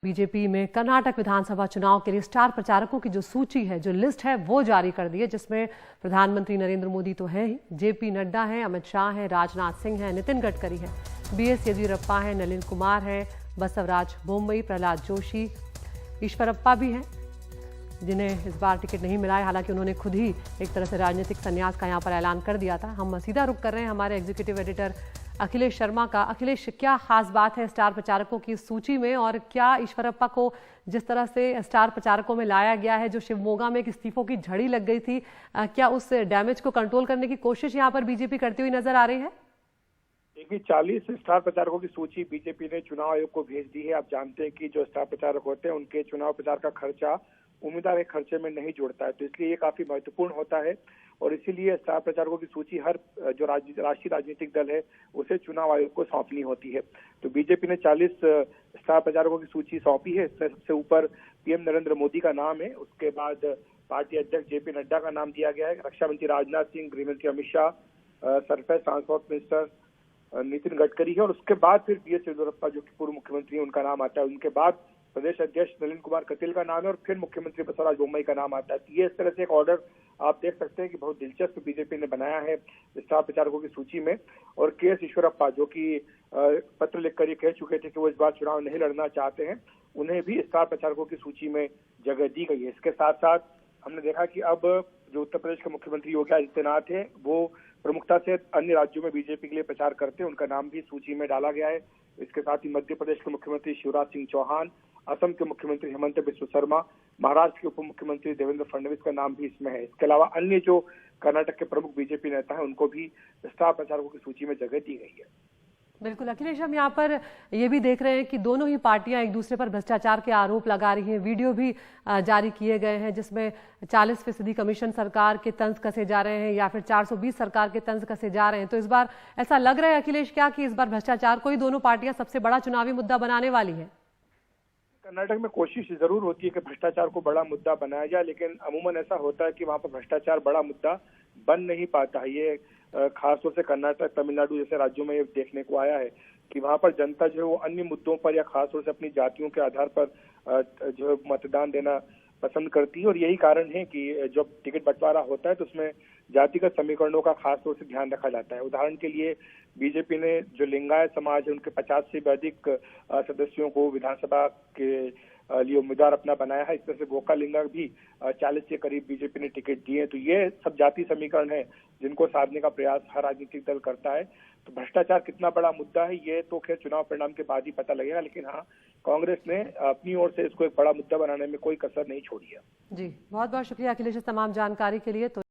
BJP में कर्नाटक विधानसभा चुनाव के लिए स्टार प्रचारकों की जो सूची है, जो लिस्ट है, वो जारी कर दी है, जिसमें प्रधानमंत्री नरेंद्र मोदी तो हैं ही, जेपी नड्डा हैं, अमित शाह हैं, राजनाथ सिंह हैं, नितिन गडकरी हैं, बीएस येदियुरप्पा हैं, नलिन कुमार हैं, बसवराज बोम्मई, प्रहलाद जोशी, ईश्वरप्पा भी हैं, जिन्हें इस बार टिकट नहीं मिला है। हालांकि उन्होंने खुद ही एक तरह से राजनीतिक संन्यास का यहाँ पर ऐलान कर दिया था। हम सीधा रुख कर रहे हैं हमारे एग्जीक्यूटिव एडिटर अखिलेश शर्मा का। अखिलेश, क्या खास बात है स्टार प्रचारकों की सूची में, और क्या ईश्वरप्पा को जिस तरह से स्टार प्रचारकों में लाया गया है, जो शिवमोगा में एक इस्तीफों की झड़ी लग गई थी, क्या उस डैमेज को कंट्रोल करने की कोशिश यहाँ पर बीजेपी करती हुई नजर आ रही है? देखिए, 40 स्टार प्रचारकों की सूची बीजेपी ने चुनाव आयोग को भेज दी है। आप जानते हैं कि जो स्टार प्रचारक होते हैं उनके चुनाव प्रचार का खर्चा उम्मीदवार के खर्चे में नहीं जुड़ता है, तो इसलिए ये काफी महत्वपूर्ण होता है और इसीलिए स्टार प्रचारकों की सूची हर जो राष्ट्रीय राजनीतिक दल है उसे चुनाव आयोग को सौंपनी होती है। तो बीजेपी ने 40 स्टार प्रचारकों की सूची सौंपी है। इसमें सबसे ऊपर पीएम नरेंद्र मोदी का नाम है, उसके बाद पार्टी अध्यक्ष जेपी नड्डा का नाम दिया गया है, रक्षा मंत्री राजनाथ सिंह, गृह मंत्री Amit Shah, surface transport minister Nitin Gadkari है और उसके बाद फिर बीएस येदियुरप्पा जो कि पूर्व मुख्यमंत्री है उनका नाम आता है। उनके बाद प्रदेश अध्यक्ष नलिन कुमार कटील का नाम है और फिर मुख्यमंत्री बसवराज बोम्मई का नाम आता है। तो ये इस तरह से एक ऑर्डर आप देख सकते हैं कि बहुत दिलचस्प बीजेपी ने बनाया है स्टार प्रचारकों की सूची में। और के एस ईश्वरप्पा जो कि पत्र लिखकर ये कह चुके थे कि वो इस बार चुनाव नहीं लड़ना चाहते हैं, उन्हें भी स्टार प्रचारकों की सूची में जगह दी गई है। इसके साथ साथ हमने देखा कि अब जो उत्तर प्रदेश के मुख्यमंत्री योगी आदित्यनाथ है वो प्रमुखता से अन्य राज्यों में बीजेपी के लिए प्रचार करते हैं, उनका नाम भी सूची में डाला गया है। इसके साथ ही मध्य प्रदेश के मुख्यमंत्री शिवराज सिंह चौहान, असम के मुख्यमंत्री हेमंत बिस्व शर्मा, महाराष्ट्र के उप मुख्यमंत्री देवेंद्र फडणवीस का नाम भी इसमें है। इसके अलावा अन्य जो कर्नाटक के प्रमुख बीजेपी नेता हैं उनको भी स्टार प्रचारकों की सूची में जगह दी गई है। बिल्कुल अखिलेश, हम यहाँ पर ये भी देख रहे हैं कि दोनों ही पार्टियां एक दूसरे पर भ्रष्टाचार के आरोप लगा रही हैं। वीडियो भी जारी किए गए हैं जिसमें 40% कमीशन सरकार के तंज कसे जा रहे हैं या फिर 420 सरकार के तंज कसे जा रहे हैं। तो इस बार ऐसा लग रहा है अखिलेश क्या कि इस बार भ्रष्टाचार को ही दोनों पार्टियां सबसे बड़ा चुनावी मुद्दा बनाने वाली है? कर्नाटक में कोशिश जरूर होती है कि भ्रष्टाचार को बड़ा मुद्दा बनाया जाए, लेकिन अमूमन ऐसा होता है कि वहां पर भ्रष्टाचार बड़ा मुद्दा बन नहीं पाता है। ये खासतौर से कर्नाटक, तमिलनाडु जैसे राज्यों में ये देखने को आया है कि वहां पर जनता जो है वो अन्य मुद्दों पर या खासतौर से अपनी जातियों के आधार पर जो मतदान देना पसंद करती है। और यही कारण है कि जब टिकट बंटवारा होता है तो उसमें जातिगत समीकरणों का खासतौर से ध्यान रखा जाता है। उदाहरण के लिए बीजेपी ने जो लिंगायत समाज है उनके 50 से भी अधिक सदस्यों को विधानसभा के लिए उम्मीदवार अपना बनाया है। इस तरह से गोका लिंगा भी 40 के करीब बीजेपी ने टिकट दिए। तो ये सब जाति समीकरण है जिनको साधने का प्रयास हर राजनीतिक दल करता है। तो भ्रष्टाचार कितना बड़ा मुद्दा है ये तो खैर चुनाव परिणाम के बाद ही पता लगेगा, लेकिन हाँ, कांग्रेस ने अपनी ओर से इसको एक बड़ा मुद्दा बनाने में कोई कसर नहीं छोड़ी है। जी, बहुत बहुत शुक्रिया अखिलेश इस तमाम जानकारी के लिए। तो